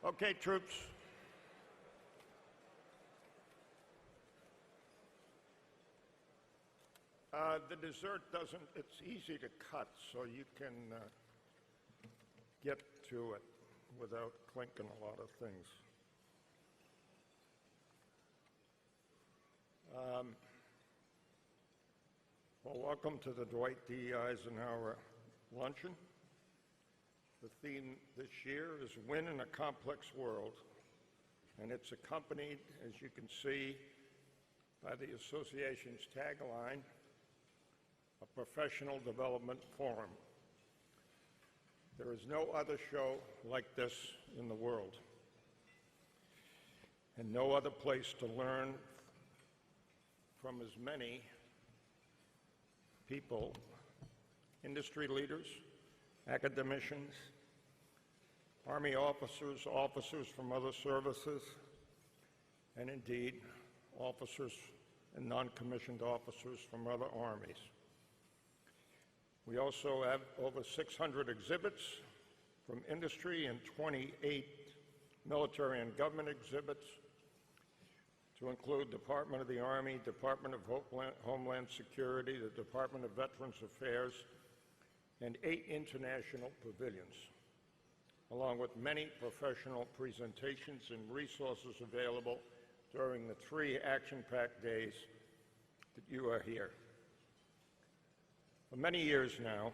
Okay, troops. The dessert doesn't, it's easy to cut, so you can get to it without clinking a lot of things. Well, welcome to the Dwight D. Eisenhower Luncheon. The theme this year is Win in a Complex World, and it's accompanied, as you can see, by the association's tagline, a professional development forum. There is no other show like this in the world, and no other place to learn from as many people, industry leaders, academicians, Army officers, officers from other services, and indeed, officers and non-commissioned officers from other armies. We also have over 600 exhibits from industry and 28 military and government exhibits, to include Department of the Army, Department of Homeland Security, the Department of Veterans Affairs, and 8 international pavilions, along with many professional presentations and resources available during the 3 action-packed days that you are here. For many years now,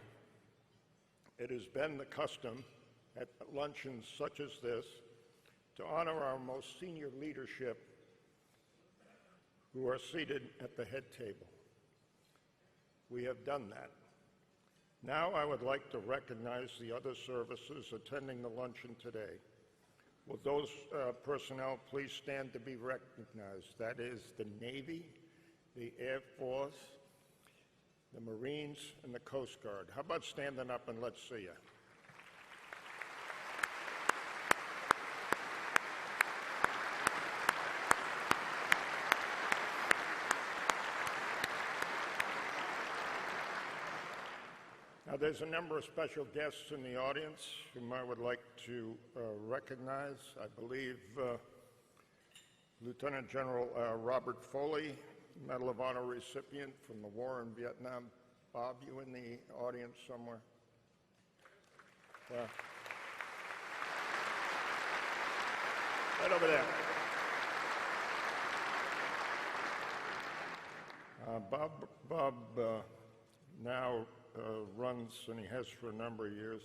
it has been the custom at luncheons such as this to honor our most senior leadership who are seated at the head table. We have done that. Now I would like to recognize the other services attending the luncheon today. Will those personnel please stand to be recognized? That is the Navy, the Air Force, the Marines, and the Coast Guard. How about standing up and let's see you? Now, there's a number of special guests in the audience whom I would like to recognize. I believe Lieutenant General Robert Foley, Medal of Honor recipient from the war in Vietnam. Bob, you in the audience somewhere? Right over there. Bob now runs, and he has for a number of years,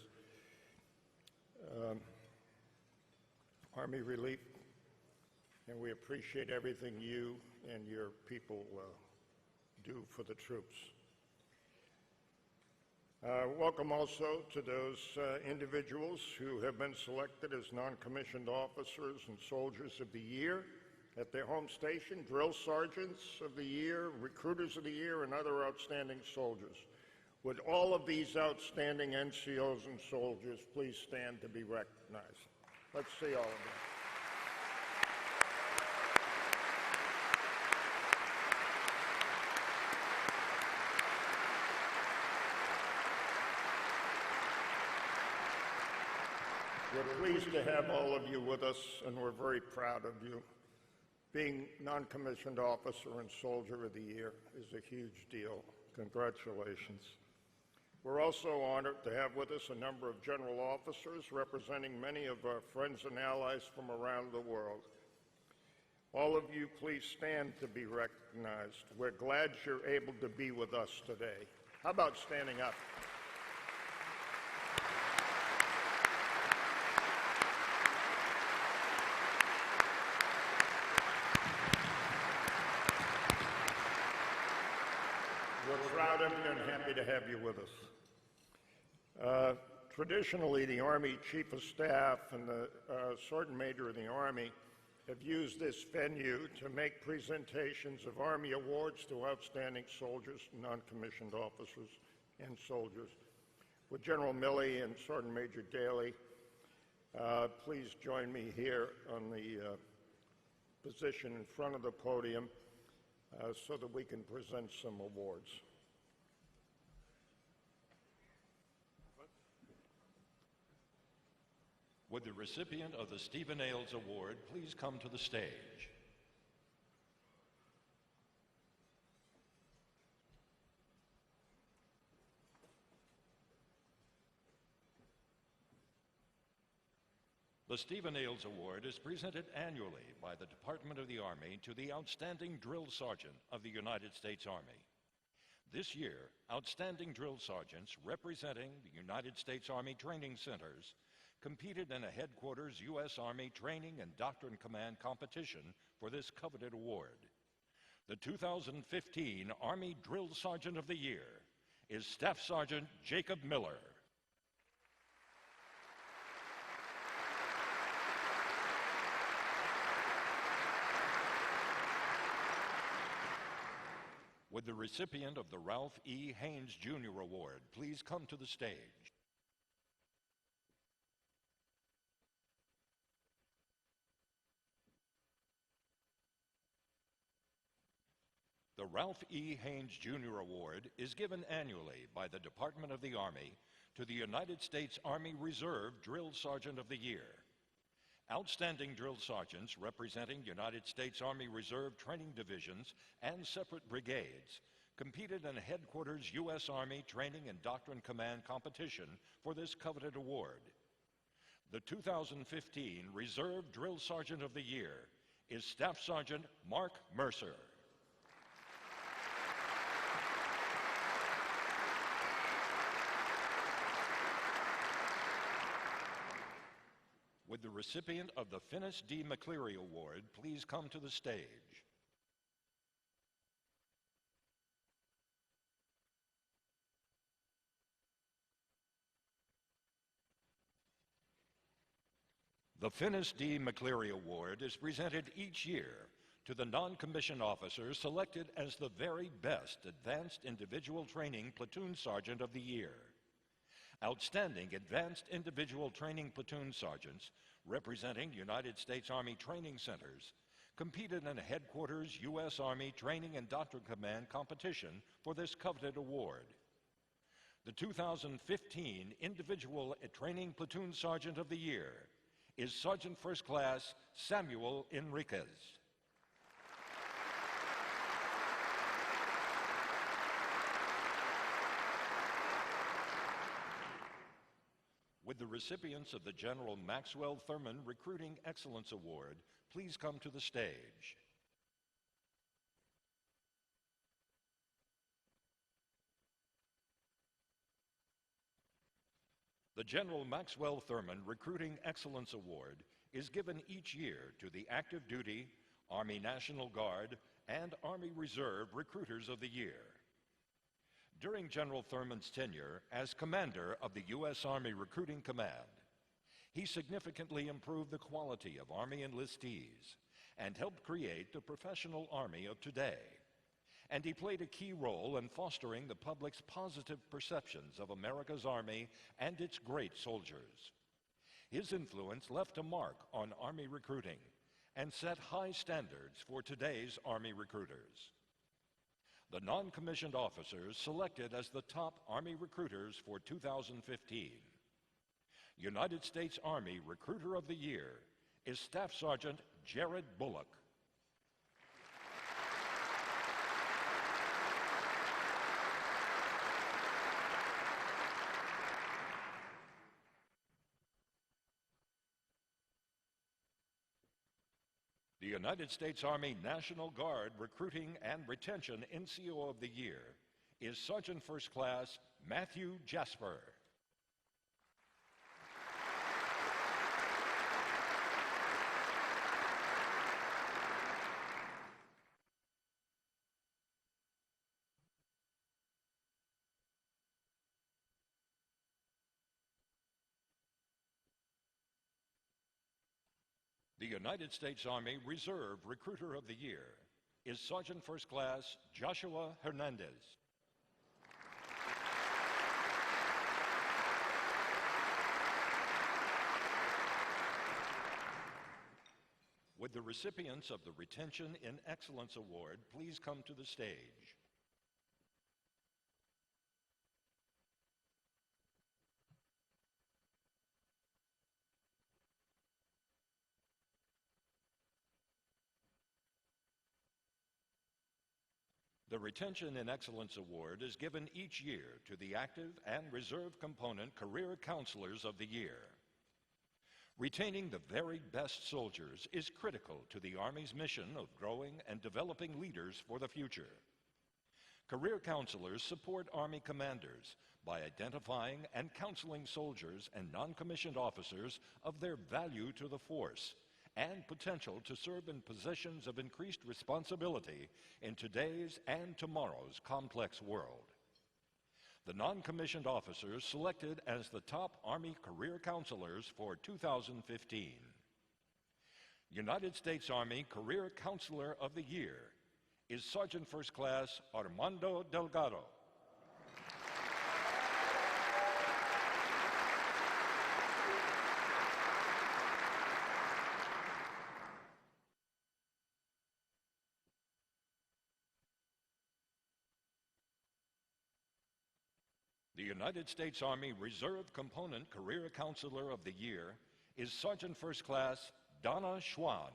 Army Relief, and we appreciate everything you and your people do for the troops. Welcome also to those individuals who have been selected as non-commissioned officers and soldiers of the year at their home station, drill sergeants of the year, recruiters of the year, and other outstanding soldiers. Would all of these outstanding NCOs and soldiers please stand to be recognized? Let's see all of them. We're pleased to have all of you with us, and we're very proud of you. Being non-commissioned officer and soldier of the year is a huge deal. Congratulations. We're also honored to have with us a number of general officers representing many of our friends and allies from around the world. All of you, please stand to be recognized. We're glad you're able to be with us today. How about standing up? We're proud of you and happy to have you with us. Traditionally, the Army Chief of Staff and the Sergeant Major of the Army have used this venue to make presentations of Army awards to outstanding soldiers, non-commissioned officers, and soldiers. Would General Milley and Sergeant Major Daly please join me here on the position in front of the podium so that we can present some awards. Would the recipient of the Stephen Ailes Award please come to the stage? The Stephen Ailes Award is presented annually by the Department of the Army to the Outstanding Drill Sergeant of the United States Army. This year, outstanding drill sergeants representing the United States Army training centers competed in a headquarters U.S. Army Training and Doctrine Command competition for this coveted award. The 2015 Army Drill Sergeant of the Year is Staff Sergeant Jacob Miller. Would the recipient of the Ralph E. Haynes Jr. Award please come to the stage? The Ralph E. Haynes Jr. Award is given annually by the Department of the Army to the United States Army Reserve Drill Sergeant of the Year. Outstanding drill sergeants representing United States Army Reserve training divisions and separate brigades competed in a headquarters U.S. Army Training and Doctrine Command competition for this coveted award. The 2015 Reserve Drill Sergeant of the Year is Staff Sergeant Mark Mercer. Would the recipient of the Finis D. McCleary Award please come to the stage? The Finis D. McCleary Award is presented each year to the non-commissioned officers selected as the very best Advanced Individual Training Platoon Sergeant of the Year. Outstanding Advanced Individual Training Platoon Sergeants representing United States Army Training Centers competed in a headquarters U.S. Army Training and Doctrine Command competition for this coveted award. The 2015 Individual Training Platoon Sergeant of the Year is Sergeant First Class Samuel Enriquez. Would the recipients of the General Maxwell Thurman Recruiting Excellence Award please come to the stage? The General Maxwell Thurman Recruiting Excellence Award is given each year to the active duty, Army National Guard, and Army Reserve Recruiters of the Year. During General Thurman's tenure as commander of the U.S. Army Recruiting Command, he significantly improved the quality of Army enlistees and helped create the professional Army of today. And he played a key role in fostering the public's positive perceptions of America's Army and its great soldiers. His influence left a mark on Army recruiting and set high standards for today's Army recruiters. The non-commissioned officers selected as the top Army recruiters for 2015. United States Army Recruiter of the Year is Staff Sergeant Jared Bullock. The United States Army National Guard Recruiting and Retention NCO of the Year is Sergeant First Class Matthew Jasper. The United States Army Reserve Recruiter of the Year is Sergeant First Class Joshua Hernandez. Would the recipients of the Retention in Excellence Award please come to the stage? The Retention in Excellence Award is given each year to the active and reserve component Career Counselors of the Year. Retaining the very best soldiers is critical to the Army's mission of growing and developing leaders for the future. Career counselors support Army commanders by identifying and counseling soldiers and non-commissioned officers of their value to the force and potential to serve in positions of increased responsibility in today's and tomorrow's complex world. The non-commissioned officers selected as the top Army career counselors for 2015. United States Army Career Counselor of the Year is Sergeant First Class Armando Delgado. The United States Army Reserve Component Career Counselor of the Year is Sergeant First Class Donna Schwan.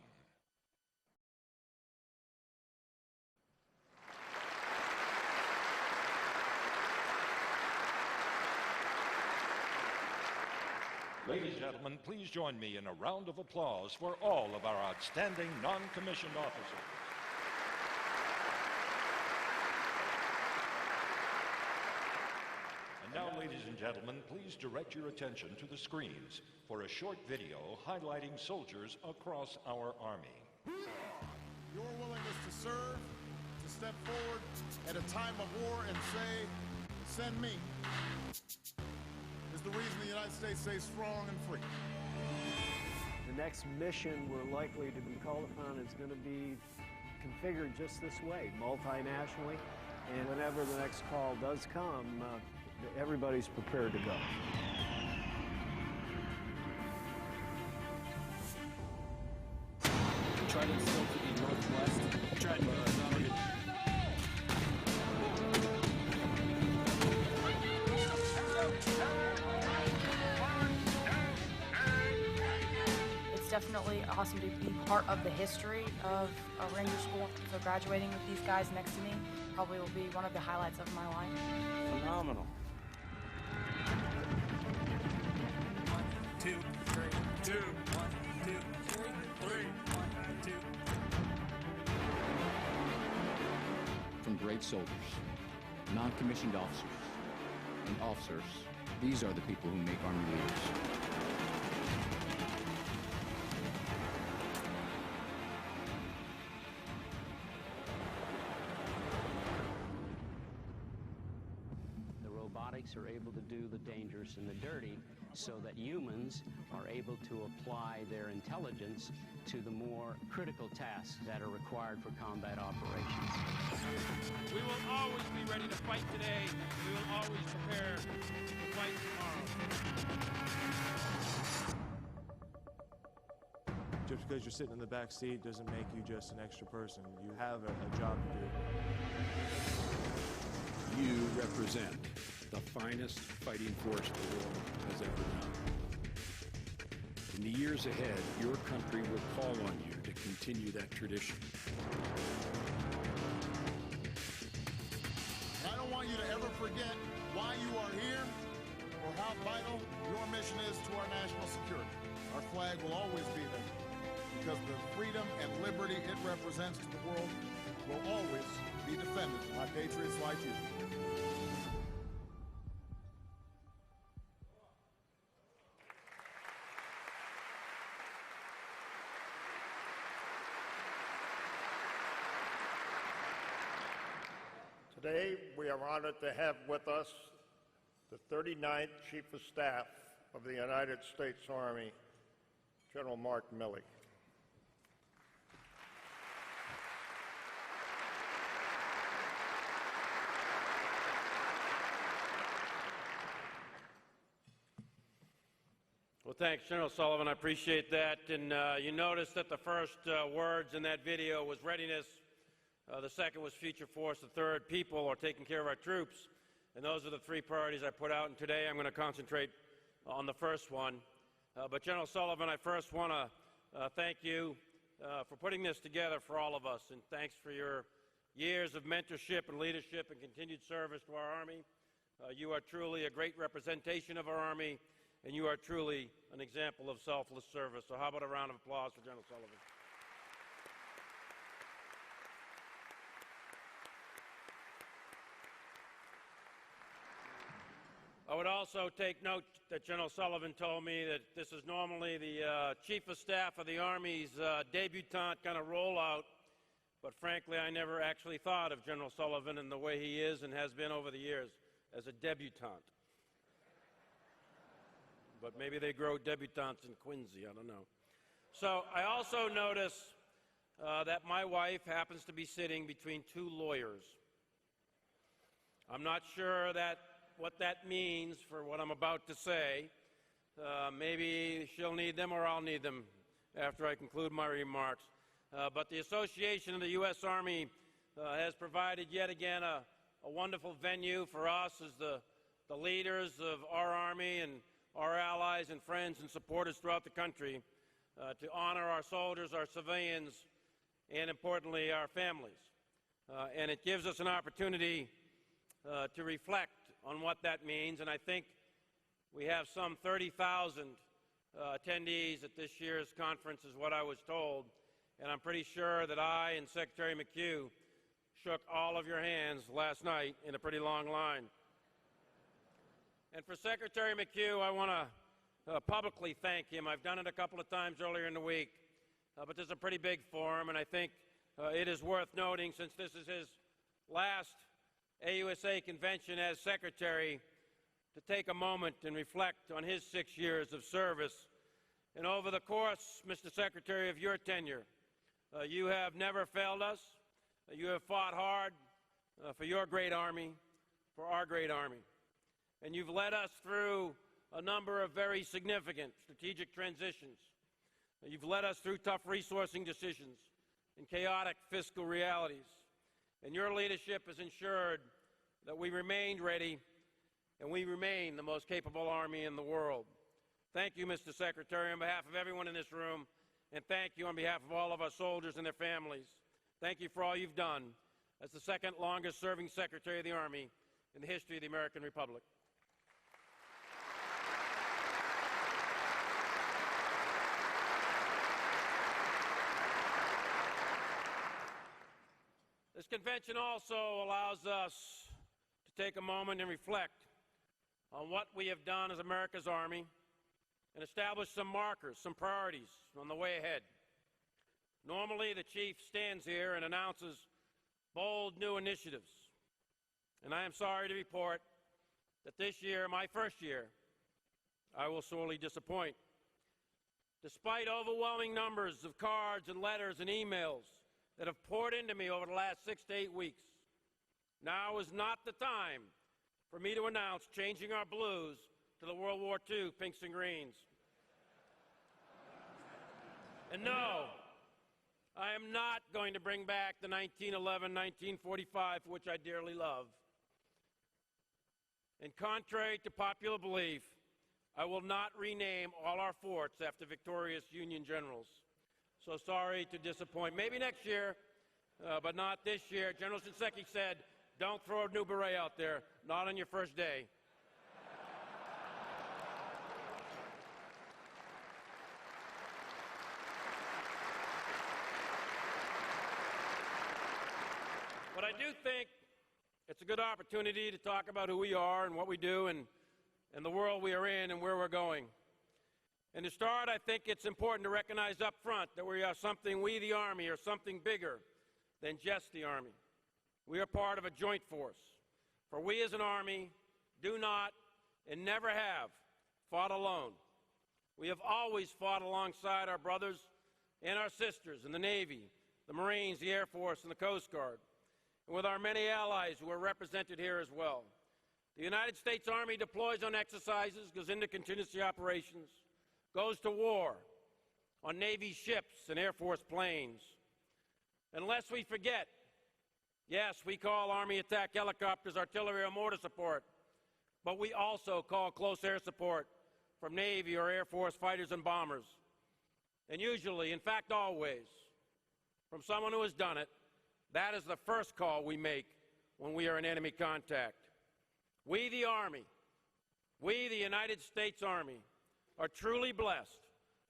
Ladies and gentlemen, please join me in a round of applause for all of our outstanding non-commissioned officers. Now, ladies and gentlemen, please direct your attention to the screens for a short video highlighting soldiers across our Army. Your willingness to serve, to step forward at a time of war and say, "Send me," is the reason the United States stays strong and free. The next mission we're likely to be called upon is going to be configured just this way, multinationally, and whenever the next call does come, everybody's prepared to go. Try to still to the northwest. Try to It's definitely awesome to be part of the history of a Ranger School. So graduating with these guys next to me probably will be one of the highlights of my life. phenomenal. 1, 2, 3, 2, 1, 2, 3, 1, 2. From great soldiers, non-commissioned officers, and officers, these are the people who make Army leaders. The robotics are able to do the dangerous and the dirty so that humans are able to apply their intelligence to the more critical tasks that are required for combat operations. We will always be ready to fight today. We will always prepare to fight tomorrow. Just because you're sitting in the back seat doesn't make you just an extra person. You have a job to do. You represent the finest fighting force the world has ever known. In the years ahead, your country will call on you to continue that tradition. I don't want you to ever forget why you are here or how vital your mission is to our national security. Our flag will always be there because the freedom and liberty it represents to the world will always be defended by patriots like you. Today, we are honored to have with us the 39th Chief of Staff of the United States Army, General Mark Milley. Well, thanks, General Sullivan. I appreciate that. And you noticed that the first words in that video was readiness. The second was future force. The third, people, or taking care of our troops. And those are the three priorities I put out. And today I'm going to concentrate on the first one. But General Sullivan, I first want to thank you for putting this together for all of us. And thanks for your years of mentorship and leadership and continued service to our Army. You are truly a great representation of our Army, and you are truly an example of selfless service. So how about a round of applause for General Sullivan? I would also take note that General Sullivan told me that this is normally the Chief of Staff of the Army's debutante kind of rollout, but frankly, I never actually thought of General Sullivan in the way he is and has been over the years as a debutante. But maybe they grow debutantes in Quincy, I don't know. So I also notice that my wife happens to be sitting between two lawyers. I'm not sure what that means for what I'm about to say. Maybe she'll need them or I'll need them after I conclude my remarks. But the Association of the U.S. Army has provided yet again a wonderful venue for us as the leaders of our Army and our allies and friends and supporters throughout the country to honor our soldiers, our civilians, and importantly, our families. And it gives us an opportunity to reflect on what that means, and I think we have some 30,000 attendees at this year's conference is what I was told, and I'm pretty sure that I and Secretary McHugh shook all of your hands last night in a pretty long line. And for Secretary McHugh, I want to publicly thank him. I've done it a couple of times earlier in the week, but this is a pretty big forum, and I think it is worth noting, since this is his last AUSA convention as Secretary, to take a moment and reflect on his 6 years of service. And over the course, Mr. Secretary, of your tenure, you have never failed us. You have fought hard for your great Army, for our great Army. And you've led us through a number of very significant strategic transitions. You've led us through tough resourcing decisions and chaotic fiscal realities. And your leadership has ensured that we remained ready and we remain the most capable Army in the world. Thank you, Mr. Secretary, on behalf of everyone in this room, and thank you on behalf of all of our soldiers and their families. Thank you for all you've done as the second longest serving Secretary of the Army in the history of the American Republic. This convention also allows us to take a moment and reflect on what we have done as America's Army and establish some markers, some priorities on the way ahead. Normally, the Chief stands here and announces bold new initiatives. And I am sorry to report that this year, my first year, I will sorely disappoint. Despite overwhelming numbers of cards and letters and emails that have poured into me over the last 6 to 8 weeks, now is not the time for me to announce changing our blues to the World War II pinks and greens. And no, I am not going to bring back the 1911-1945, for which I dearly love. And contrary to popular belief, I will not rename all our forts after victorious Union generals. So sorry to disappoint. Maybe next year, but not this year. General Shinseki said, don't throw a new beret out there, not on your first day. But I do think it's a good opportunity to talk about who we are and what we do and the world we are in and where we're going. And to start, I think it's important to recognize up front that we are something, we the Army, are something bigger than just the Army. We are part of a joint force. For we as an Army do not and never have fought alone. We have always fought alongside our brothers and our sisters in the Navy, the Marines, the Air Force, and the Coast Guard, and with our many allies who are represented here as well. The United States Army deploys on exercises, goes into contingency operations, goes to war on Navy ships and Air Force planes. Unless we forget, yes, we call Army attack helicopters artillery or mortar support, but we also call close air support from Navy or Air Force fighters and bombers. And usually, in fact always, from someone who has done it, That is the first call we make when we are in enemy contact. We, the Army, we, the United States Army, are truly blessed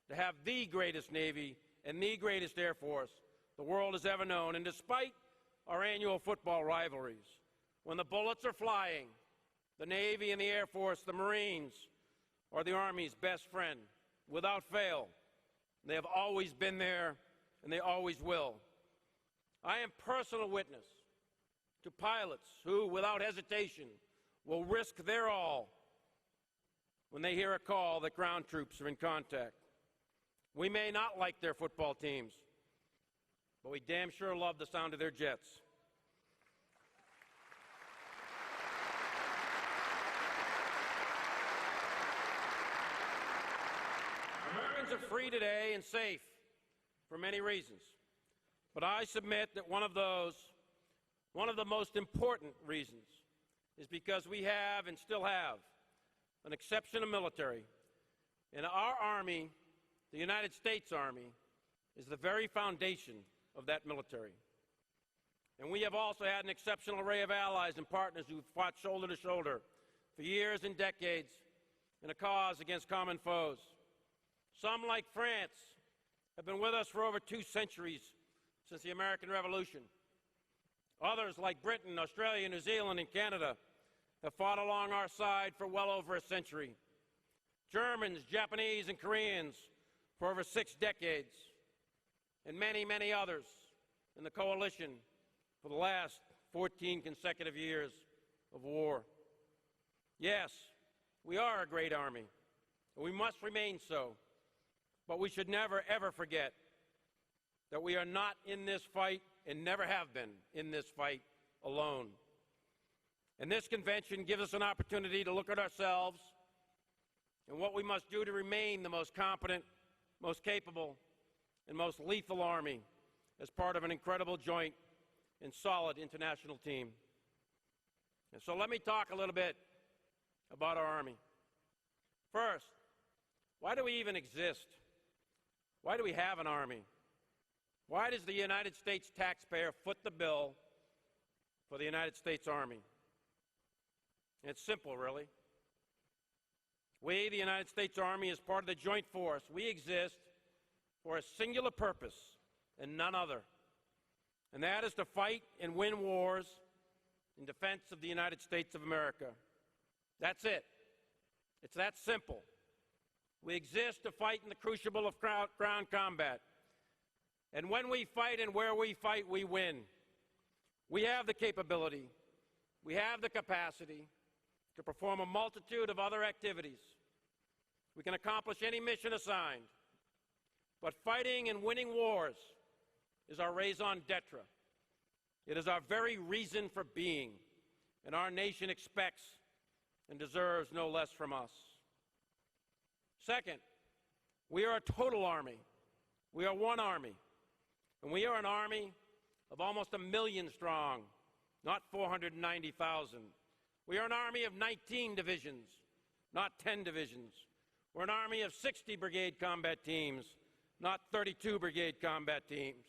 to have the greatest Navy and the greatest Air Force the world has ever known. And despite our annual football rivalries, when the bullets are flying, the Navy and the Air Force, the Marines, are the Army's best friend, without fail. They have always been there, and they always will. I am personal witness to pilots who, without hesitation, will risk their all when they hear a call that ground troops are in contact. We may not like their football teams, but we damn sure love the sound of their jets. Americans are free today and safe for many reasons. But I submit that one of the most important reasons is because we have and still have an exceptional military. And our Army, the United States Army, is the very foundation of that military. And we have also had an exceptional array of allies and partners who have fought shoulder to shoulder for years and decades in a cause against common foes. Some, like France, have been with us for over 2 centuries since the American Revolution. Others, like Britain, Australia, New Zealand, and Canada, have fought along our side for well over a century. Germans, Japanese, and Koreans for over 6 decades, and many, many others in the coalition for the last 14 consecutive years of war. Yes, we are a great Army, and we must remain so, but we should never, ever forget that we are not in this fight and never have been in this fight alone. And this convention gives us an opportunity to look at ourselves and what we must do to remain the most competent, most capable, and most lethal Army as part of an incredible joint and solid international team. And so let me talk a little bit about our Army. First, why do we even exist? Why do we have an Army? Why does the United States taxpayer foot the bill for the United States Army? It's simple, really. We, the United States Army, as part of the joint force, we exist for a singular purpose and none other. And that is to fight and win wars in defense of the United States of America. That's it. It's that simple. We exist to fight in the crucible of ground combat. And when we fight and where we fight, we win. We have the capability, we have the capacity to perform a multitude of other activities. We can accomplish any mission assigned. But fighting and winning wars is our raison d'etre. It is our very reason for being, and our nation expects and deserves no less from us. Second, we are a total Army. We are one Army. And we are an Army of almost 1 million strong, not 490,000. We are an Army of 19 divisions, not 10 divisions. We're an Army of 60 brigade combat teams, not 32 brigade combat teams.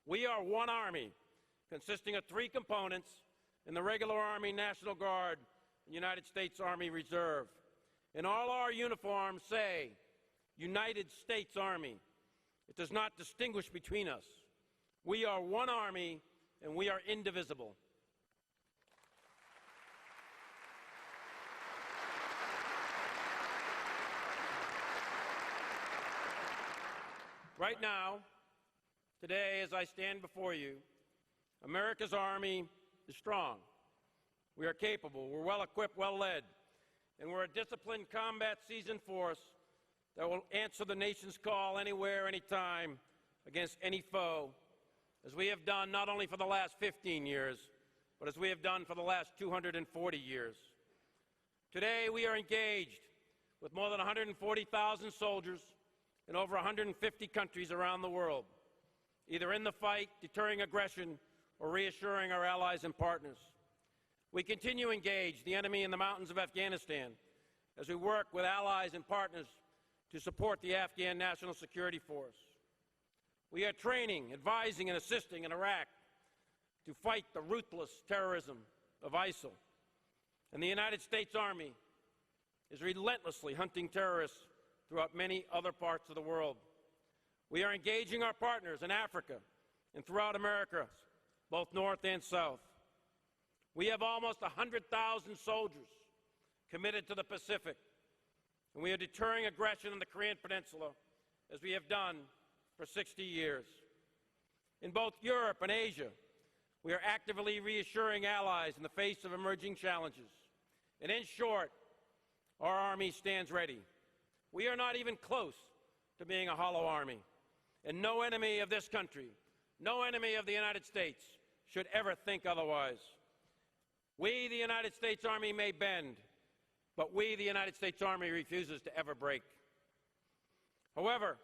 We are one Army consisting of 3 components in the regular Army, National Guard, and United States Army Reserve. And all our uniforms say United States Army. It does not distinguish between us. We are one Army, and we are indivisible. Right now, today, as I stand before you, America's Army is strong. We are capable, we're well-equipped, well-led, and we're a disciplined, combat-seasoned force that will answer the nation's call anywhere, anytime, against any foe, as we have done not only for the last 15 years, but as we have done for the last 240 years. Today, we are engaged with more than 140,000 soldiers in over 150 countries around the world, either in the fight, deterring aggression, or reassuring our allies and partners. We continue to engage the enemy in the mountains of Afghanistan as we work with allies and partners to support the Afghan National Security Force. We are training, advising, and assisting in Iraq to fight the ruthless terrorism of ISIL. And the United States Army is relentlessly hunting terrorists throughout many other parts of the world. We are engaging our partners in Africa and throughout America, both north and south. We have almost 100,000 soldiers committed to the Pacific, and we are deterring aggression on the Korean Peninsula as we have done for 60 years. In both Europe and Asia, we are actively reassuring allies in the face of emerging challenges. And in short, our Army stands ready. We are not even close to being a hollow army. And no enemy of this country, no enemy of the United States, should ever think otherwise. We, the United States Army, may bend, but we, the United States Army, refuses to ever break. However,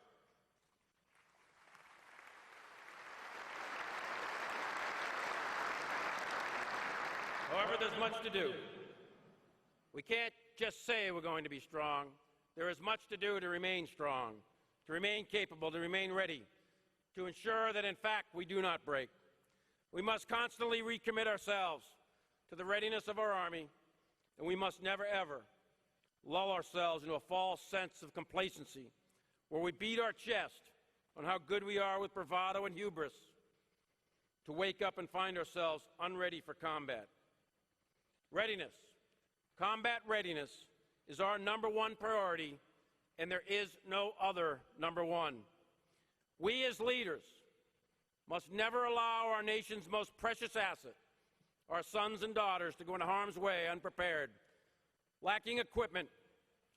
there's much to do. We can't just say we're going to be strong. There is much to do to remain strong, to remain capable, to remain ready, to ensure that, in fact, we do not break. We must constantly recommit ourselves to the readiness of our Army, and we must never, ever lull ourselves into a false sense of complacency where we beat our chest on how good we are with bravado and hubris to wake up and find ourselves unready for combat. Readiness, combat readiness, is our #1 priority, and there is no other #1. We as leaders must never allow our nation's most precious asset, our sons and daughters, to go into harm's way unprepared, lacking equipment,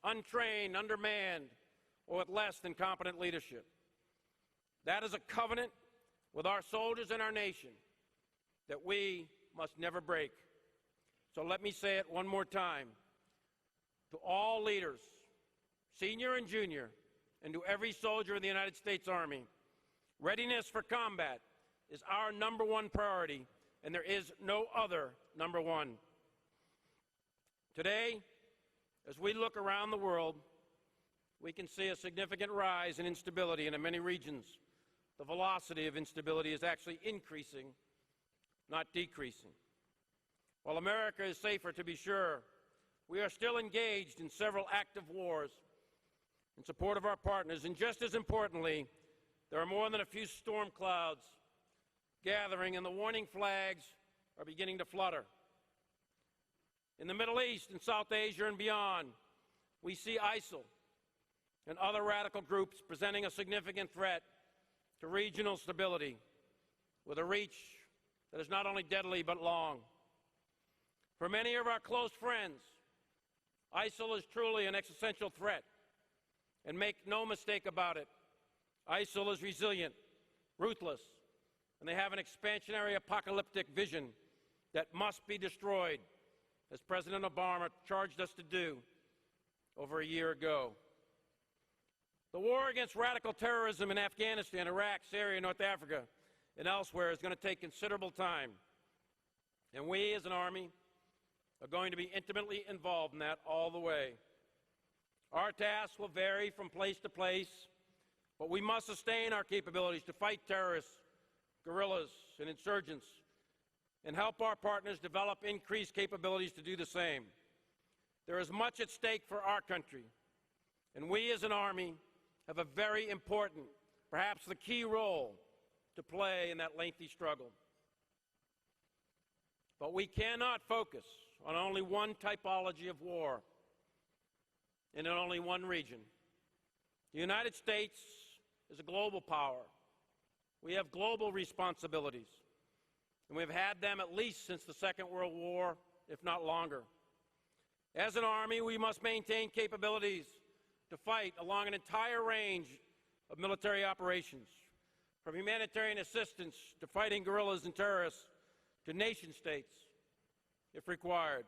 untrained, undermanned, or with less than competent leadership. That is a covenant with our soldiers and our nation that we must never break. So let me say it one more time. To all leaders, senior and junior, and to every soldier in the United States Army, readiness for combat is our #1 priority, and there is no other #1. Today, as we look around the world, we can see a significant rise in instability in many regions. The velocity of instability is actually increasing, not decreasing. While America is safer, to be sure, we are still engaged in several active wars in support of our partners, and just as importantly, there are more than a few storm clouds gathering, and the warning flags are beginning to flutter. In the Middle East and South Asia and beyond, we see ISIL and other radical groups presenting a significant threat to regional stability with a reach that is not only deadly but long. For many of our close friends, ISIL is truly an existential threat. And make no mistake about it, ISIL is resilient, ruthless, and they have an expansionary apocalyptic vision that must be destroyed, as President Obama charged us to do over a year ago. The war against radical terrorism in Afghanistan, Iraq, Syria, North Africa, and elsewhere is going to take considerable time. And we, as an Army, are going to be intimately involved in that all the way. Our tasks will vary from place to place, but we must sustain our capabilities to fight terrorists, guerrillas, and insurgents, and help our partners develop increased capabilities to do the same. There is much at stake for our country, and we as an Army have a very important, perhaps the key role to play in that lengthy struggle. But we cannot focus on only one typology of war and in only one region. The United States is a global power. We have global responsibilities, and we've had them at least since the Second World War, if not longer. As an Army, we must maintain capabilities to fight along an entire range of military operations, from humanitarian assistance to fighting guerrillas and terrorists to nation states, if required.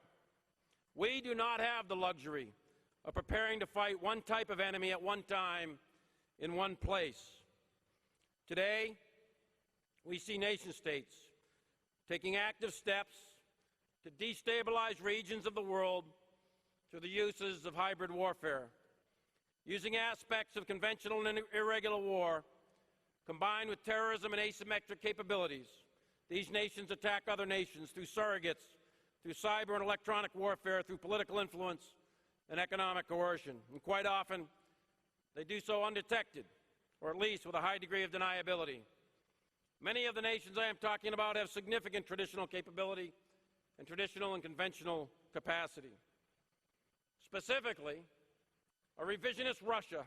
We do not have the luxury of preparing to fight one type of enemy at one time in one place. Today, we see nation states taking active steps to destabilize regions of the world through the uses of hybrid warfare, using aspects of conventional and irregular war combined with terrorism and asymmetric capabilities These nations attack other nations through surrogates, through cyber and electronic warfare, through political influence and economic coercion. And quite often, they do so undetected, or at least with a high degree of deniability. Many of the nations I am talking about have significant traditional capability and traditional and conventional capacity. Specifically, a revisionist Russia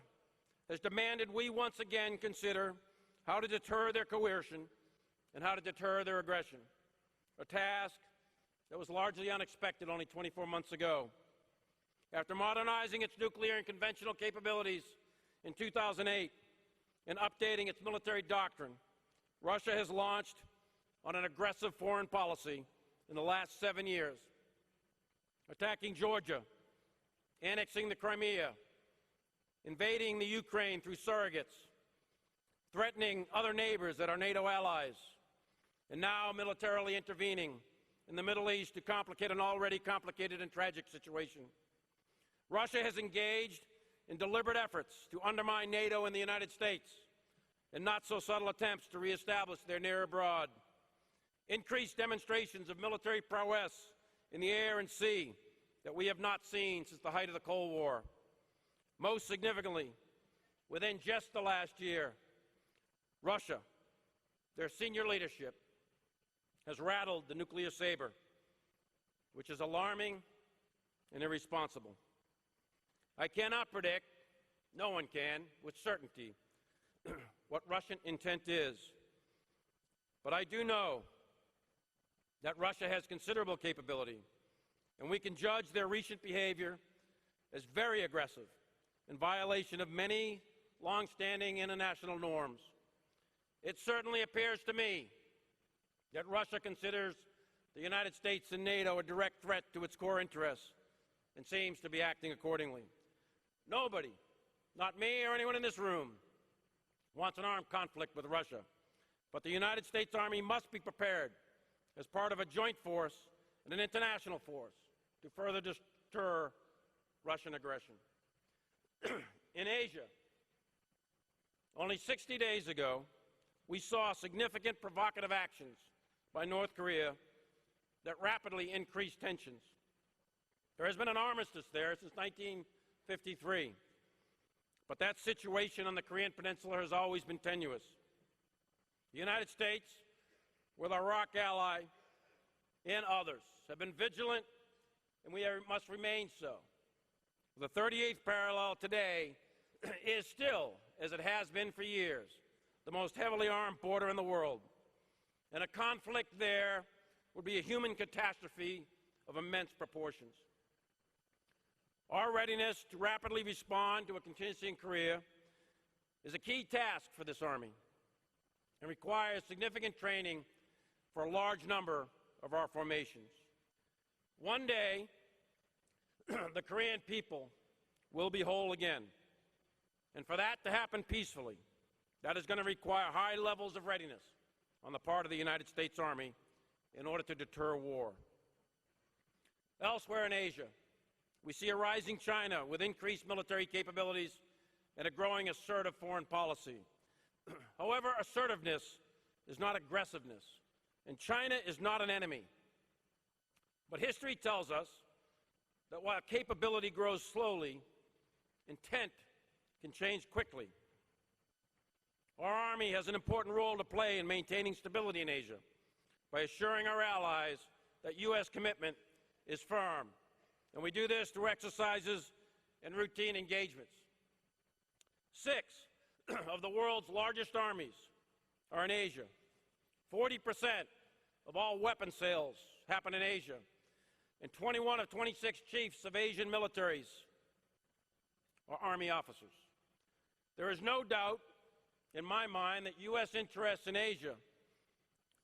has demanded we once again consider how to deter their coercion and how to deter their aggression, a task that was largely unexpected only 24 months ago. After modernizing its nuclear and conventional capabilities in 2008 and updating its military doctrine, Russia has launched on an aggressive foreign policy in the last 7 years, attacking Georgia, annexing the Crimea, invading the Ukraine through surrogates, threatening other neighbors that are NATO allies, and now militarily intervening in the Middle East to complicate an already complicated and tragic situation. Russia has engaged in deliberate efforts to undermine NATO and the United States, and not so subtle attempts to reestablish their near abroad. Increased demonstrations of military prowess in the air and sea that we have not seen since the height of the Cold War. Most significantly, within just the last year, Russia, their senior leadership, has rattled the nuclear saber, which is alarming and irresponsible. I cannot predict, no one can, with certainty, what Russian intent is. But I do know that Russia has considerable capability, and we can judge their recent behavior as very aggressive in violation of many long-standing international norms. It certainly appears to me that Russia considers the United States and NATO a direct threat to its core interests and seems to be acting accordingly. Nobody, not me or anyone in this room, wants an armed conflict with Russia, but the United States Army must be prepared as part of a joint force and an international force to further deter Russian aggression. In Asia, only 60 days ago, we saw significant provocative actions by North Korea that rapidly increased tensions. There has been an armistice there since 1953, but that situation on the Korean Peninsula has always been tenuous. The United States, with our ROC ally and others, have been vigilant, and we must remain so. The 38th parallel today is still, as it has been for years, the most heavily armed border in the world. And a conflict there would be a human catastrophe of immense proportions. Our readiness to rapidly respond to a contingency in Korea is a key task for this Army and requires significant training for a large number of our formations. One day, the Korean people will be whole again. And for that to happen peacefully, that is going to require high levels of readiness on the part of the United States Army in order to deter war. Elsewhere in Asia, we see a rising China with increased military capabilities and a growing assertive foreign policy. However, assertiveness is not aggressiveness, and China is not an enemy. But history tells us that while capability grows slowly, intent can change quickly. Our Army has an important role to play in maintaining stability in Asia by assuring our allies that U.S. commitment is firm. And we do this through exercises and routine engagements. 6 of the world's largest armies are in Asia. 40% of all weapon sales happen in Asia. And 21 of 26 chiefs of Asian militaries are Army officers. There is no doubt in my mind that U.S. interests in Asia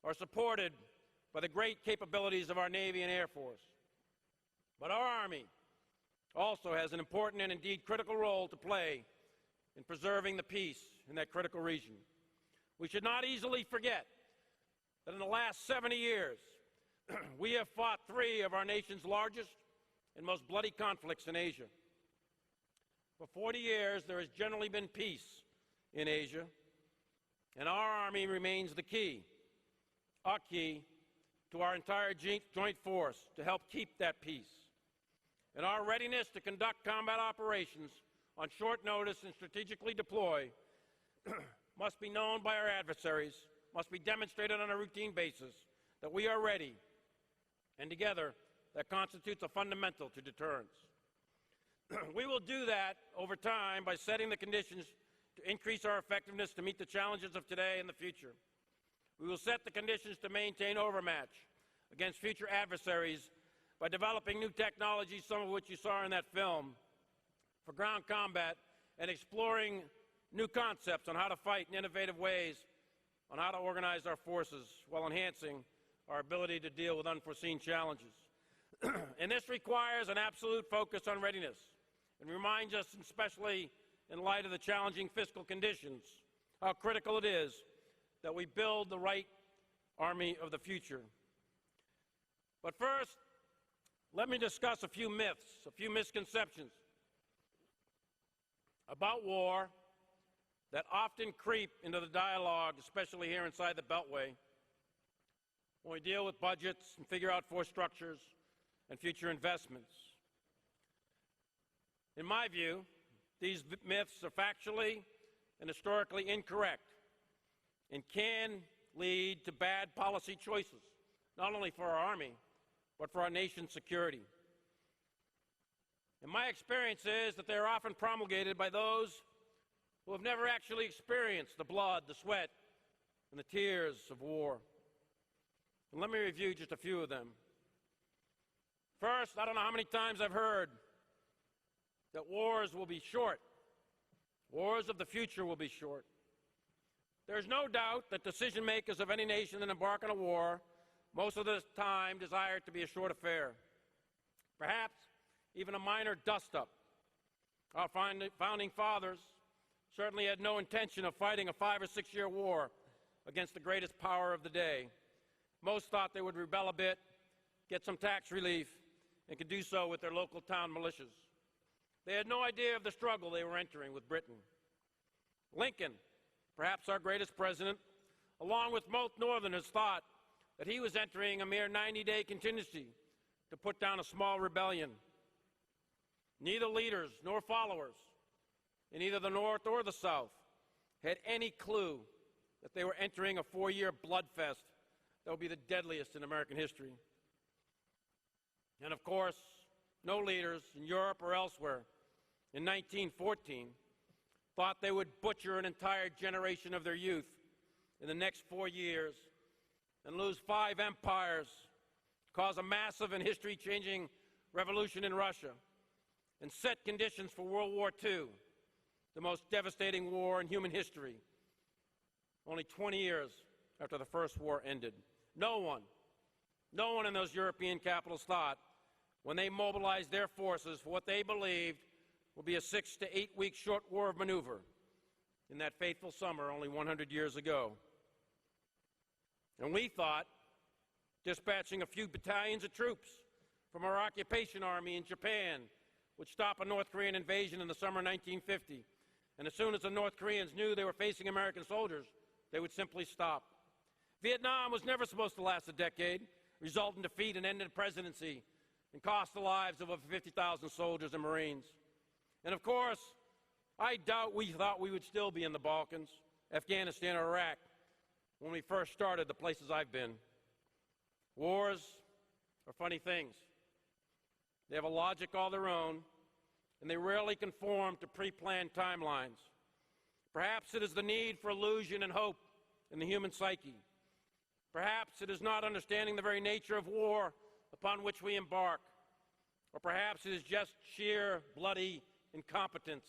are supported by the great capabilities of our Navy and Air Force. But our Army also has an important and indeed critical role to play in preserving the peace in that critical region. We should not easily forget that in the last 70 years, we have fought 3 of our nation's largest and most bloody conflicts in Asia. For 40 years, there has generally been peace in Asia, and our Army remains the key. are key to our entire joint force to help keep that peace. And our readiness to conduct combat operations on short notice and strategically deploy must be known by our adversaries, must be demonstrated on a routine basis that we are ready, and together that constitutes a fundamental to deterrence. We will do that over time by setting the conditions to increase our effectiveness to meet the challenges of today and the future. We will set the conditions to maintain overmatch against future adversaries by developing new technologies, some of which you saw in that film, for ground combat, and exploring new concepts on how to fight in innovative ways, on how to organize our forces while enhancing our ability to deal with unforeseen challenges. And this requires an absolute focus on readiness and reminds us, especially in light of the challenging fiscal conditions, how critical it is that we build the right Army of the future. But first, let me discuss a few myths, a few misconceptions about war that often creep into the dialogue, especially here inside the Beltway, when we deal with budgets and figure out force structures and future investments. In my view, these myths are factually and historically incorrect and can lead to bad policy choices, not only for our Army, but for our nation's security. And my experience is that they're often promulgated by those who have never actually experienced the blood, the sweat, and the tears of war. And let me review just a few of them. First, I don't know how many times I've heard that wars will be short. Wars of the future will be short. There's no doubt that decision makers of any nation that embark on a war most of the time desire it to be a short affair, perhaps even a minor dust-up. Our founding fathers certainly had no intention of fighting a 5 or 6 year war against the greatest power of the day. Most thought they would rebel a bit, get some tax relief, and could do so with their local town militias. They had no idea of the struggle they were entering with Britain. Lincoln, perhaps our greatest president, along with most Northerners, thought that he was entering a mere 90-day contingency to put down a small rebellion. Neither leaders nor followers in either the North or the South had any clue that they were entering a 4-year bloodfest that would be the deadliest in American history. And of course, no leaders in Europe or elsewhere in 1914 thought they would butcher an entire generation of their youth in the next 4 years and lose 5 empires, cause a massive and history-changing revolution in Russia, and set conditions for World War II, the most devastating war in human history, only 20 years after the First War ended. No one in those European capitals thought, when they mobilized their forces for what they believed would be a 6 to 8 week short war of maneuver in that fateful summer only 100 years ago. And we thought dispatching a few battalions of troops from our occupation army in Japan would stop a North Korean invasion in the summer of 1950. And as soon as the North Koreans knew they were facing American soldiers, they would simply stop. Vietnam was never supposed to last a decade, result in defeat and end in presidency, and cost the lives of over 50,000 soldiers and Marines. And of course, I doubt we thought we would still be in the Balkans, Afghanistan, or Iraq when we first started the places I've been. Wars are funny things. They have a logic all their own, and they rarely conform to pre-planned timelines. Perhaps it is the need for illusion and hope in the human psyche. Perhaps it is not understanding the very nature of war upon which we embark. Or perhaps it is just sheer bloody incompetence.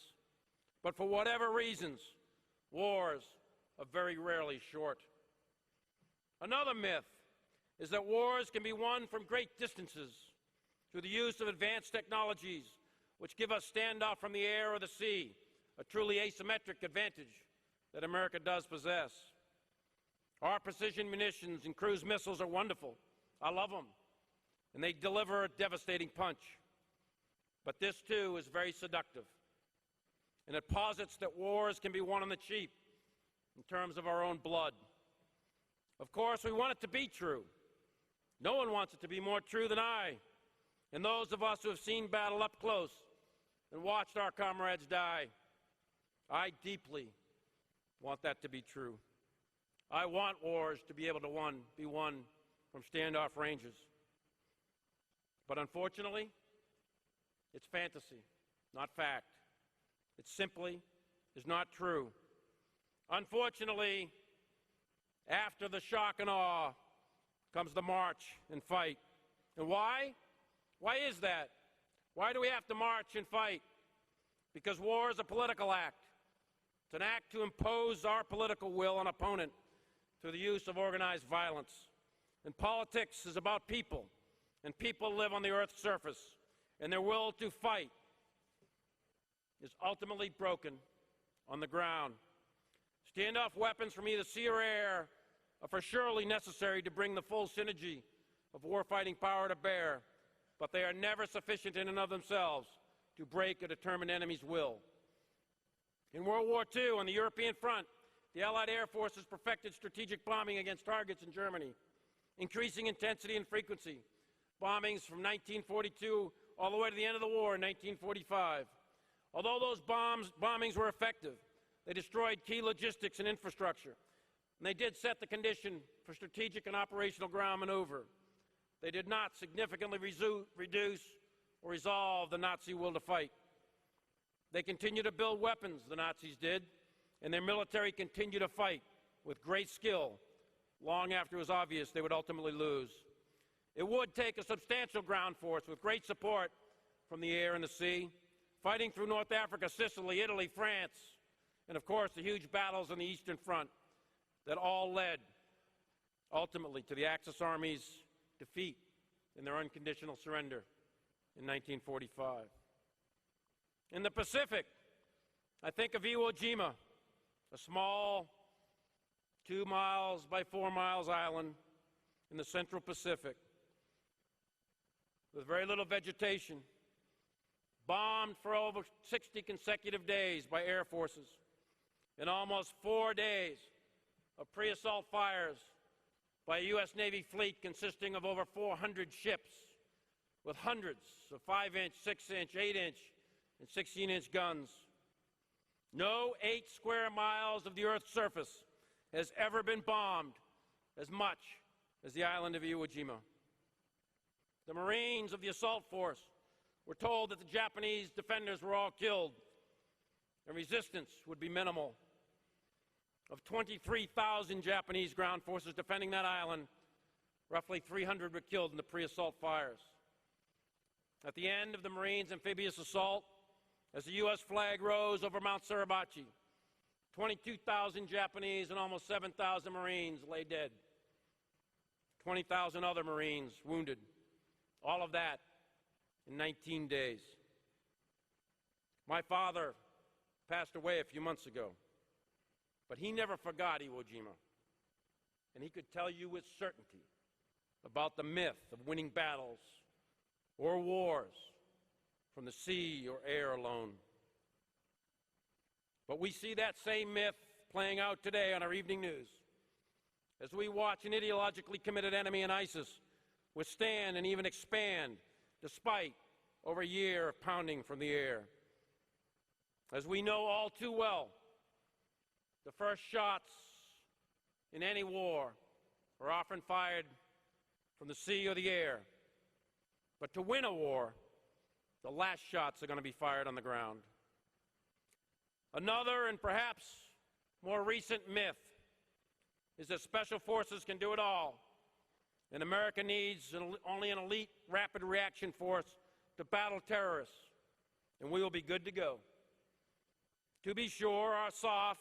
But for whatever reasons, wars are very rarely short. Another myth is that wars can be won from great distances through the use of advanced technologies which give us standoff from the air or the sea, a truly asymmetric advantage that America does possess. Our precision munitions and cruise missiles are wonderful. I love them. And they deliver a devastating punch. But this, too, is very seductive. And it posits that wars can be won on the cheap in terms of our own blood. Of course, we want it to be true. No one wants it to be more true than I, and those of us who have seen battle up close and watched our comrades die. I deeply want that to be true. I want wars to be able to be won from standoff ranges. But unfortunately, it's fantasy, not fact. It simply is not true. Unfortunately, after the shock and awe comes the march and fight. And why? Why is that? Why do we have to march and fight? Because war is a political act. It's an act to impose our political will on an opponent through the use of organized violence. And politics is about people, and people live on the Earth's surface, and their will to fight is ultimately broken on the ground. Standoff weapons from either sea or air are for surely necessary to bring the full synergy of warfighting power to bear, but they are never sufficient in and of themselves to break a determined enemy's will. In World War II, on the European front, the Allied air forces perfected strategic bombing against targets in Germany, increasing intensity and frequency. Bombings from 1942 all the way to the end of the war in 1945. Although those bombings were effective, they destroyed key logistics and infrastructure, and they did set the condition for strategic and operational ground maneuver. They did not significantly reduce or resolve the Nazi will to fight. They continued to build weapons, the Nazis did, and their military continued to fight with great skill long after it was obvious they would ultimately lose. It would take a substantial ground force with great support from the air and the sea, fighting through North Africa, Sicily, Italy, France, and of course the huge battles on the Eastern Front that all led ultimately to the Axis Army's defeat and their unconditional surrender in 1945. In the Pacific, I think of Iwo Jima, a small 2 miles by 4 miles island in the Central Pacific with very little vegetation, bombed for over 60 consecutive days by air forces, and almost 4 days of pre-assault fires by a U.S. Navy fleet consisting of over 400 ships with hundreds of 5-inch, 6-inch, 8-inch, and 16-inch guns. No 8 square miles of the Earth's surface has ever been bombed as much as the island of Iwo Jima. The Marines of the assault force were told that the Japanese defenders were all killed and resistance would be minimal. Of 23,000 Japanese ground forces defending that island, roughly 300 were killed in the pre-assault fires. At the end of the Marines' amphibious assault, as the U.S. flag rose over Mount Suribachi, 22,000 Japanese and almost 7,000 Marines lay dead. 20,000 other Marines wounded. All of that in 19 days. My father passed away a few months ago, but he never forgot Iwo Jima. And he could tell you with certainty about the myth of winning battles or wars from the sea or air alone. But we see that same myth playing out today on our evening news as we watch an ideologically committed enemy in ISIS withstand and even expand despite over a year of pounding from the air. As we know all too well, the first shots in any war are often fired from the sea or the air. But to win a war, the last shots are going to be fired on the ground. Another and perhaps more recent myth is that special forces can do it all, and America needs only an elite rapid reaction force to battle terrorists, and we will be good to go. To be sure, our SOF,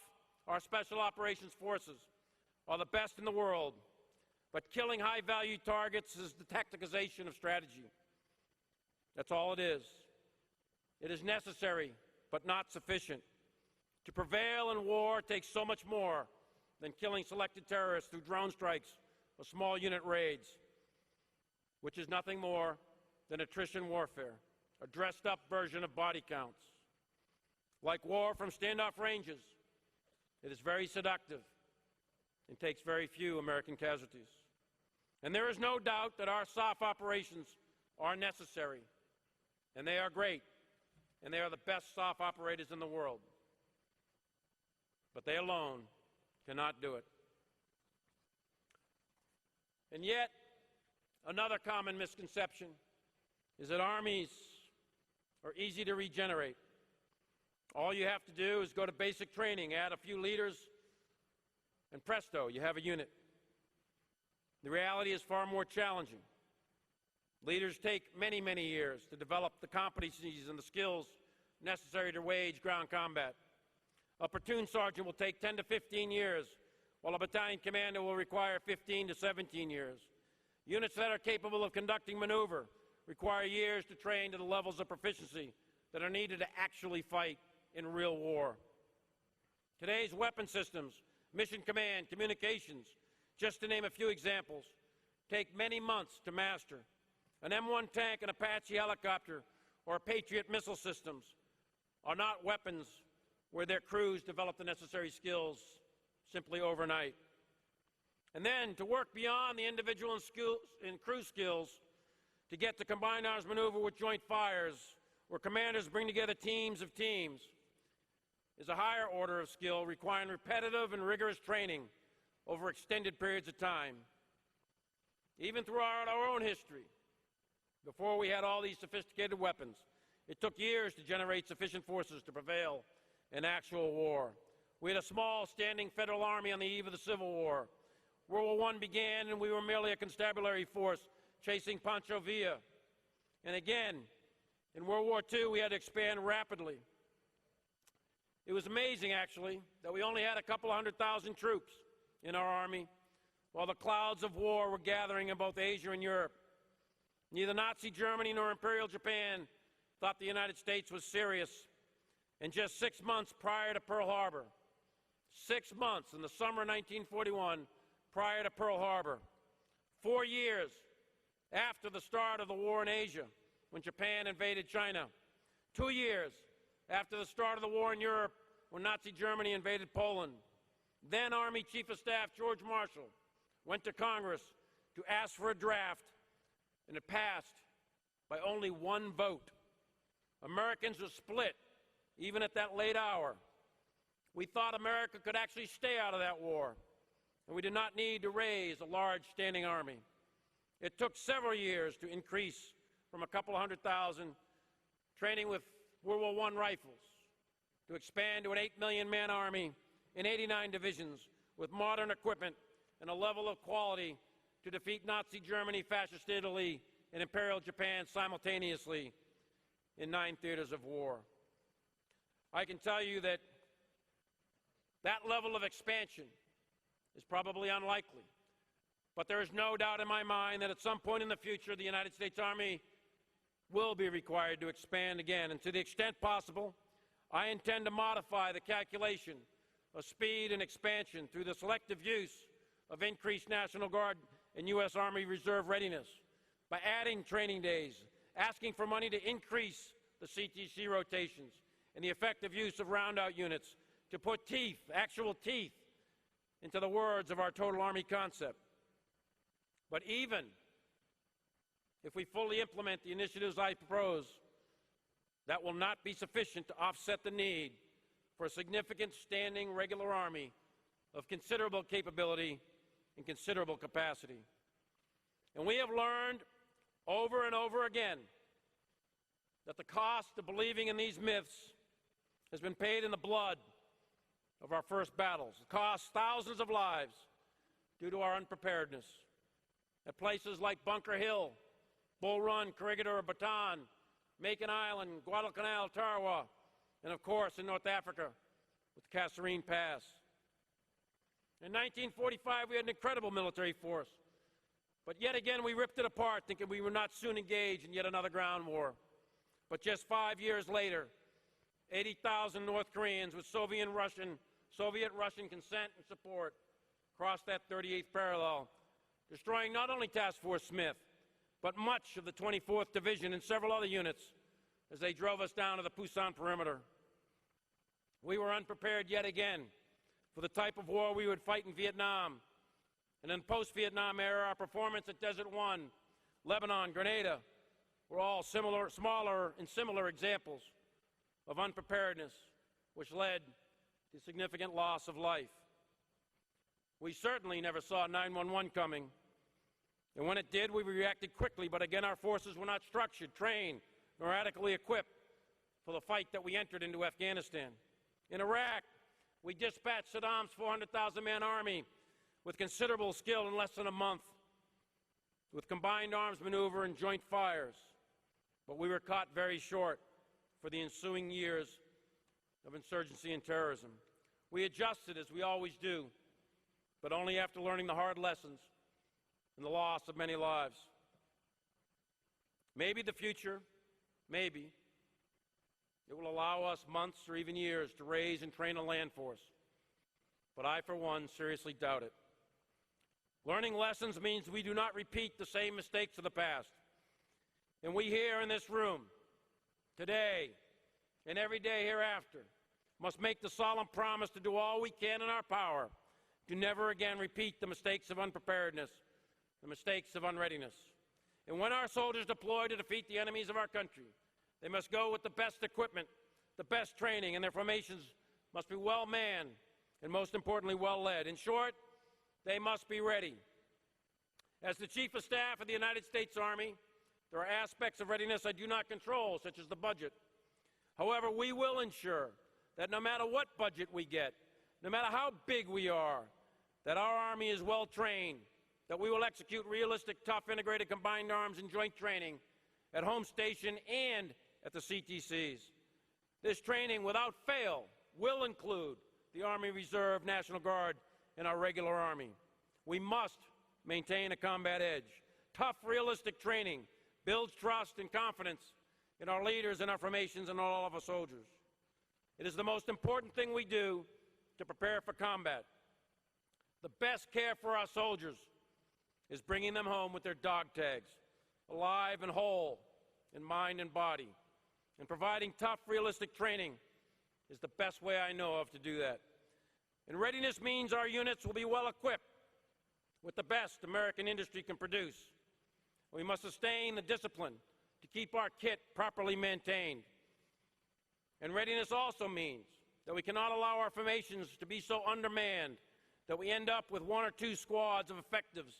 our Special Operations Forces, are the best in the world, but killing high-value targets is the tacticization of strategy. That's all it is. It is necessary, but not sufficient. To prevail in war takes so much more than killing selected terrorists through drone strikes or small unit raids, which is nothing more than attrition warfare, a dressed-up version of body counts. Like war from standoff ranges, it is very seductive. and takes very few American casualties. And there is no doubt that our SOF operations are necessary, and they are great, and they are the best SOF operators in the world. But they alone cannot do it. And yet, another common misconception is that armies are easy to regenerate. All you have to do is go to basic training, add a few leaders, and presto, you have a unit. The reality is far more challenging. Leaders take many, many years to develop the competencies and the skills necessary to wage ground combat. A platoon sergeant will take 10 to 15 years, while a battalion commander will require 15 to 17 years. Units that are capable of conducting maneuver require years to train to the levels of proficiency that are needed to actually fight in real war. Today's weapon systems, mission command, communications, just to name a few examples, take many months to master. An M1 tank, an Apache helicopter, or Patriot missile systems are not weapons where their crews develop the necessary skills simply overnight. And then to work beyond the individual and crew skills to get to combined arms maneuver with joint fires, where commanders bring together teams of teams, is a higher order of skill requiring repetitive and rigorous training over extended periods of time. Even throughout our own history, before we had all these sophisticated weapons, it took years to generate sufficient forces to prevail in actual war. We had a small standing federal army on the eve of the Civil War. World War I began and we were merely a constabulary force chasing Pancho Villa. And again, in World War II, we had to expand rapidly. It was amazing, actually, that we only had a couple 100,000 troops in our army, while the clouds of war were gathering in both Asia and Europe. Neither Nazi Germany nor Imperial Japan thought the United States was serious. And just 6 months prior to Pearl Harbor, 6 months in the summer of 1941, prior to Pearl Harbor, 4 years after the start of the war in Asia, when Japan invaded China, 2 years after the start of the war in Europe, when Nazi Germany invaded Poland, then Army Chief of Staff George Marshall went to Congress to ask for a draft, and it passed by only 1 vote. Americans were split, even at that late hour. We thought America could actually stay out of that war, and we did not need to raise a large standing army. It took several years to increase from a couple 100,000 training with World War I rifles to expand to an 8 million man army in 89 divisions with modern equipment and a level of quality to defeat Nazi Germany, Fascist Italy, and Imperial Japan simultaneously in 9 theaters of war. I can tell you that that level of expansion is probably unlikely, but there is no doubt in my mind that at some point in the future the United States Army will be required to expand again, and to the extent possible, I intend to modify the calculation of speed and expansion through the selective use of increased National Guard and U.S. Army Reserve readiness, by adding training days, asking for money to increase the CTC rotations, and the effective use of roundout units to put teeth, actual teeth, into the words of our total Army concept. But even if we fully implement the initiatives I propose, that will not be sufficient to offset the need for a significant standing regular army of considerable capability and considerable capacity. And we have learned over and over again that the cost of believing in these myths has been paid in the blood of our first battles. It cost thousands of lives due to our unpreparedness. At places like Bunker Hill, Bull Run, Corregidor, Bataan, Macon Island, Guadalcanal, Tarawa, and of course in North Africa with Kasserine Pass. In 1945, we had an incredible military force, but yet again we ripped it apart, thinking we would not soon engage in yet another ground war. But just 5 years later, 80,000 North Koreans with Soviet-Russian consent and support crossed that 38th parallel, destroying not only Task Force Smith, but much of the 24th Division and several other units as they drove us down to the Pusan perimeter. We were unprepared yet again for the type of war we would fight in Vietnam. And in the post-Vietnam era, our performance at Desert One, Lebanon, Grenada, were all smaller and similar examples of unpreparedness, which led to significant loss of life. We certainly never saw 9/11 coming, and when it did, we reacted quickly, but again, our forces were not structured, trained, nor adequately equipped for the fight that we entered into Afghanistan. In Iraq, we dispatched Saddam's 400,000-man army with considerable skill in less than a month, with combined arms maneuver and joint fires. But we were caught very short for the ensuing years of insurgency and terrorism. We adjusted, as we always do, but only after learning the hard lessons and the loss of many lives. Maybe the future, maybe, it will allow us months or even years to raise and train a land force. But I, for one, seriously doubt it. Learning lessons means we do not repeat the same mistakes of the past. And we here in this room, today and every day hereafter, must make the solemn promise to do all we can in our power to never again repeat the mistakes of unpreparedness, the mistakes of unreadiness. And when our soldiers deploy to defeat the enemies of our country, they must go with the best equipment, the best training, and their formations must be well manned and, most importantly, well led. In short, they must be ready. As the Chief of Staff of the United States Army, there are aspects of readiness I do not control, such as the budget. However, we will ensure that no matter what budget we get, no matter how big we are, that our Army is well trained, that we will execute realistic, tough, integrated combined arms and joint training at home station and at the CTCs. This training, without fail, will include the Army Reserve, National Guard, and our regular Army. We must maintain a combat edge. Tough, realistic training builds trust and confidence in our leaders and our formations and all of our soldiers. It is the most important thing we do to prepare for combat. The best care for our soldiers is bringing them home with their dog tags, alive and whole in mind and body. And providing tough, realistic training is the best way I know of to do that. And readiness means our units will be well equipped with the best American industry can produce. We must sustain the discipline to keep our kit properly maintained. And readiness also means that we cannot allow our formations to be so undermanned that we end up with one or two squads of effectives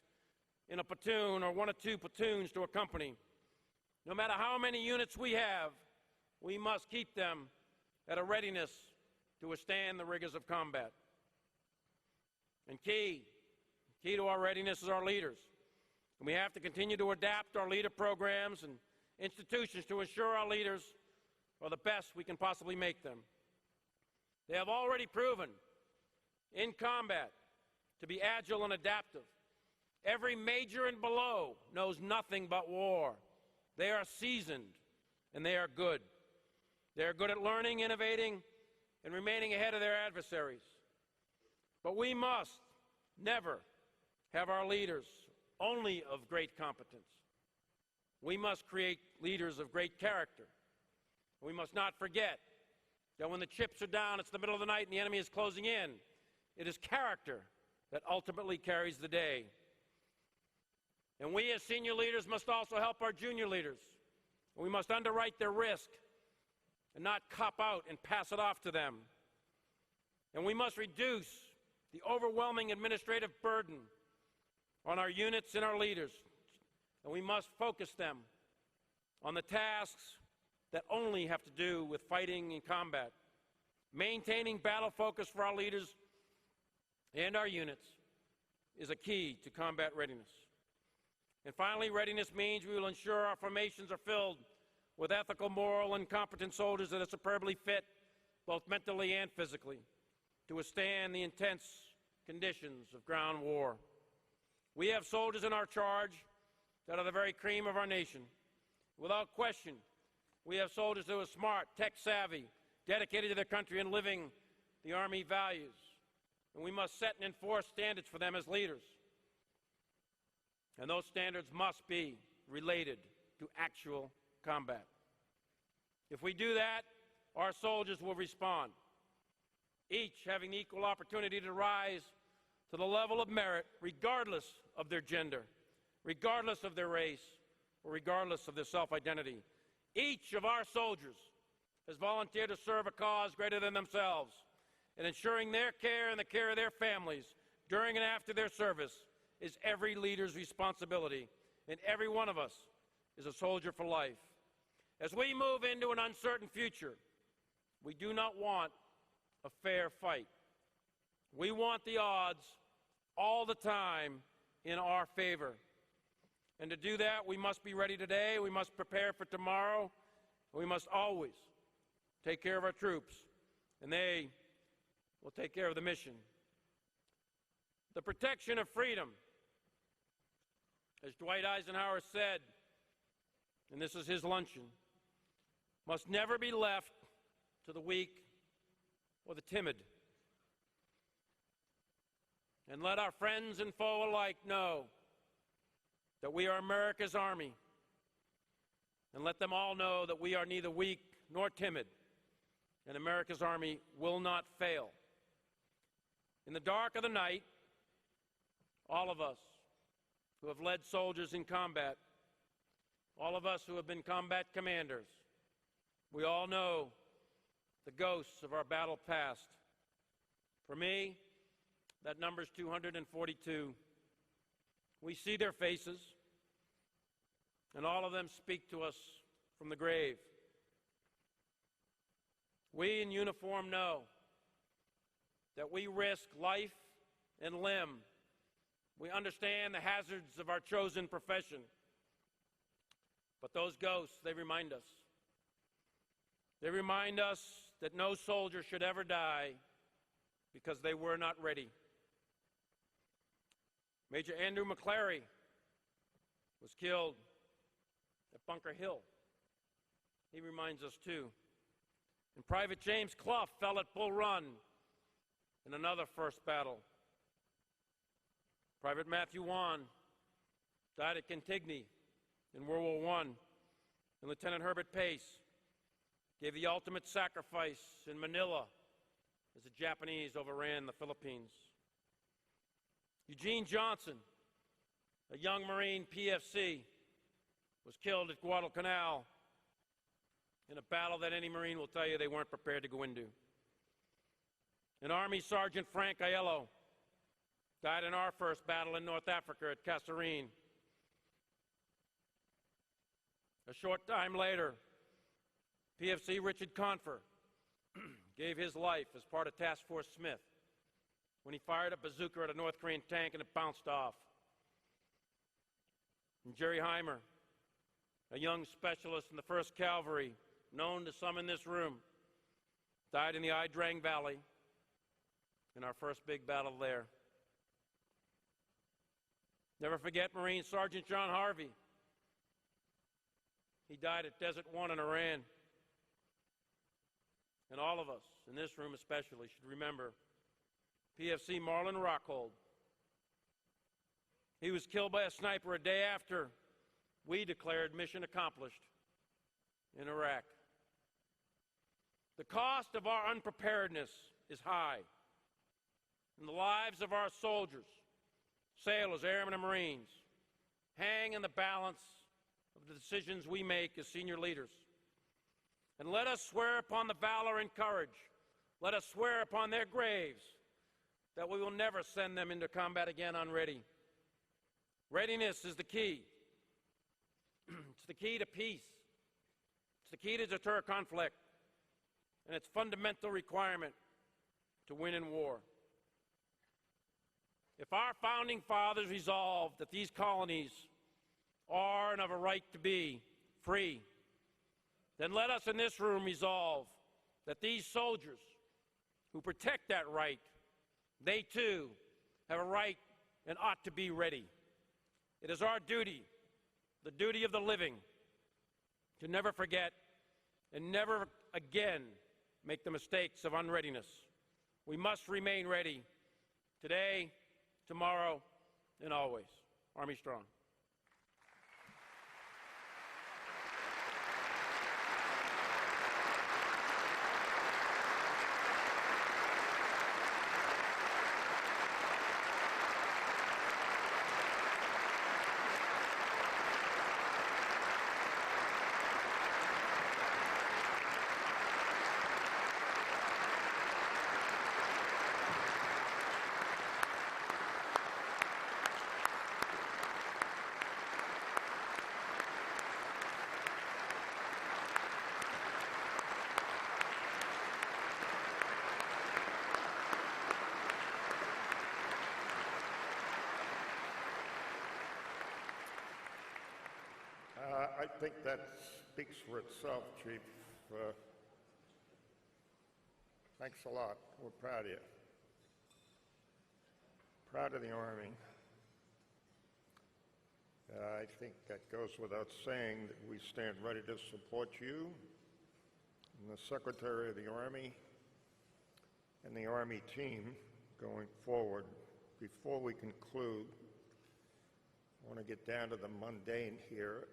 in a platoon or one or two platoons to a company. No matter how many units we have, we must keep them at a readiness to withstand the rigors of combat. And key to our readiness is our leaders. And we have to continue to adapt our leader programs and institutions to ensure our leaders are the best we can possibly make them. They have already proven in combat to be agile and adaptive. Every major and below knows nothing but war. They are seasoned, and they are good. They are good at learning, innovating, and remaining ahead of their adversaries. But we must never have our leaders only of great competence. We must create leaders of great character. We must not forget that when the chips are down, it's the middle of the night and the enemy is closing in. It is character that ultimately carries the day. And we as senior leaders must also help our junior leaders. We must underwrite their risk and not cop out and pass it off to them. And we must reduce the overwhelming administrative burden on our units and our leaders. And we must focus them on the tasks that only have to do with fighting and combat. Maintaining battle focus for our leaders and our units is a key to combat readiness. And finally, readiness means we will ensure our formations are filled with ethical, moral, and competent soldiers that are superbly fit, both mentally and physically, to withstand the intense conditions of ground war. We have soldiers in our charge that are the very cream of our nation. Without question, we have soldiers who are smart, tech-savvy, dedicated to their country and living the Army values. And we must set and enforce standards for them as leaders. And those standards must be related to actual combat. If we do that, our soldiers will respond. each having equal opportunity to rise to the level of merit, regardless of their gender, regardless of their race, or regardless of their self-identity. Each of our soldiers has volunteered to serve a cause greater than themselves, and ensuring their care and the care of their families during and after their service is every leader's responsibility, and every one of us is a soldier for life. As we move into an uncertain future, we do not want a fair fight. We want the odds all the time in our favor. And to do that, we must be ready today, we must prepare for tomorrow, and we must always take care of our troops, and they will take care of the mission. The protection of freedom, as Dwight Eisenhower said, and this is his luncheon, must never be left to the weak or the timid. And let our friends and foe alike know that we are America's Army. And let them all know that we are neither weak nor timid, and America's Army will not fail. In the dark of the night, all of us who have led soldiers in combat, all of us who have been combat commanders, we all know the ghosts of our battle past. For me, that number's 242. We see their faces, and all of them speak to us from the grave. We in uniform know that we risk life and limb. We understand the hazards of our chosen profession. But those ghosts, they remind us. They remind us that no soldier should ever die because they were not ready. Major Andrew McClary was killed at Bunker Hill. He reminds us too. And Private James Clough fell at Bull Run in another first battle. Private Matthew Wan died at Cantigny in World War I. And Lieutenant Herbert Pace gave the ultimate sacrifice in Manila as the Japanese overran the Philippines. Eugene Johnson, a young Marine PFC, was killed at Guadalcanal in a battle that any Marine will tell you they weren't prepared to go into. And Army Sergeant Frank Aiello died in our first battle in North Africa at Kasserine. A short time later, PFC Richard Confer gave his life as part of Task Force Smith when he fired a bazooka at a North Korean tank and it bounced off. And Jerry Heimer, a young specialist in the 1st Cavalry, known to some in this room, died in the Ai Drang Valley in our first big battle there. Never forget Marine Sergeant John Harvey. He died at Desert One in Iran. And all of us, in this room especially, should remember PFC Marlon Rockhold. He was killed by a sniper a day after we declared mission accomplished in Iraq. The cost of our unpreparedness is high, and the lives of our soldiers, sailors, airmen, and Marines hang in the balance of the decisions we make as senior leaders. And let us swear upon the valor and courage, let us swear upon their graves that we will never send them into combat again unready. Readiness is the key. It's the key to peace. It's the key to deter conflict. And it's a fundamental requirement to win in war. If our founding fathers resolved that these colonies are and have a right to be free, then let us in this room resolve that these soldiers who protect that right, they too have a right and ought to be ready. It is our duty, the duty of the living, to never forget and never again make the mistakes of unreadiness. We must remain ready today, tomorrow, and always. Army strong. think that speaks for itself, Chief. Thanks a lot. We're proud of you. Proud of the Army. I think that goes without saying that we stand ready to support you and the Secretary of the Army and the Army team going forward. Before we conclude, I want to get down to the mundane here.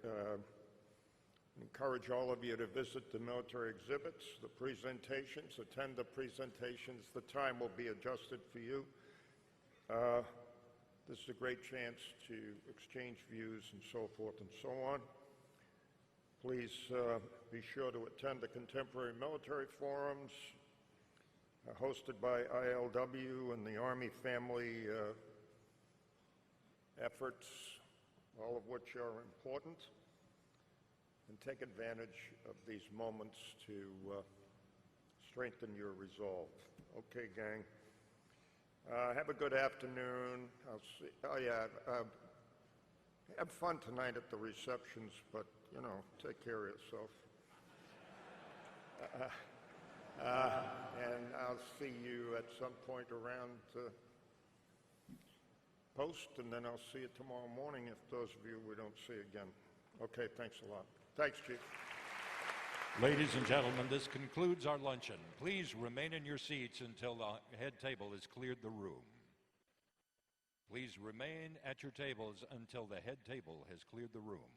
Encourage all of you to visit the military exhibits, the presentations, attend the presentations. The time will be adjusted for you. This is a great chance to exchange views and so forth and so on. Please be sure to attend the Contemporary Military Forums hosted by ILW and the Army family efforts, all of which are important, and take advantage of these moments to strengthen your resolve. Okay, gang. Have a good afternoon. I'll see. Oh, yeah. Have fun tonight at the receptions, but, you know, take care of yourself. And I'll see you at some point around post, and then I'll see you tomorrow morning if those of you we don't see again. Okay, thanks a lot. Thanks, Chief. Ladies and gentlemen, this concludes our luncheon. Please remain in your seats until the head table has cleared the room. Please remain at your tables until the head table has cleared the room.